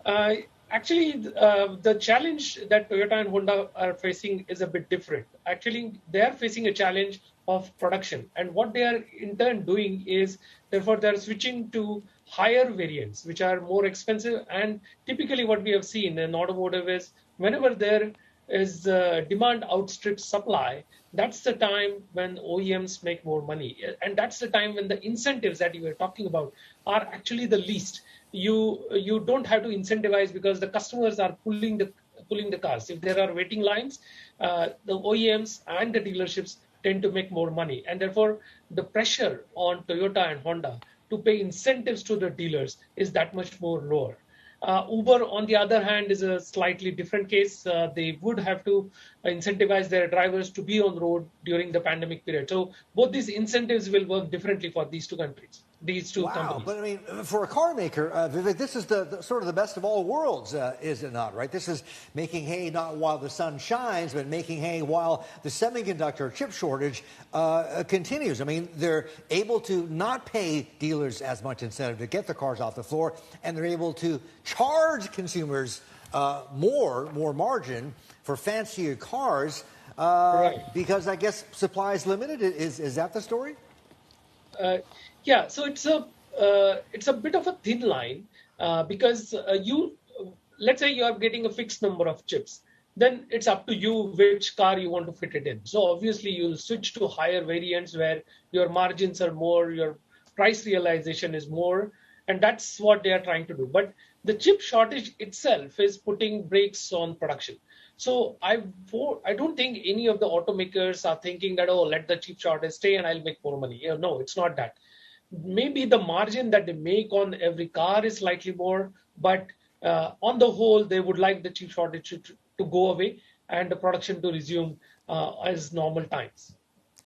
Uh, the challenge that Toyota and Honda are facing is a bit different. Actually, they are facing a challenge of production. And what they are in turn doing is, therefore, they're switching to higher variants, which are more expensive. And typically, what we have seen in automotive is whenever there is demand outstrips supply, that's the time when OEMs make more money. And that's the time when the incentives that you were talking about are actually the least. You don't have to incentivize because the customers are pulling the cars. If there are waiting lines, the OEMs and the dealerships tend to make more money, and therefore the pressure on Toyota and Honda to pay incentives to the dealers is that much more lower. Uber, on the other hand, is a slightly different case. They would have to incentivize their drivers to be on road during the pandemic period. So both these incentives will work differently for these two Wow, companies. but I mean, for a car maker, Vivek, this is the sort of the best of all worlds, is it not? Right? This is making hay not while the sun shines, but making hay while the semiconductor chip shortage continues. I mean, they're able to not pay dealers as much incentive to get the cars off the floor, and they're able to charge consumers more margin for fancier cars Right. because I guess supply is limited. Is that the story? Uh, yeah, so it's a bit of a thin line because you let's say you are getting a fixed number of chips, then it's up to you which car you want to fit it in. So obviously you'll switch to higher variants where your margins are more, your price realization is more, and that's what they are trying to do. But the chip shortage itself is putting brakes on production. So I don't think any of the automakers are thinking that, oh, let the chip shortage stay and I'll make more money. No, it's not that. Maybe the margin that they make on every car is slightly more, but on the whole, they would like the chip shortage to go away and the production to resume as normal times.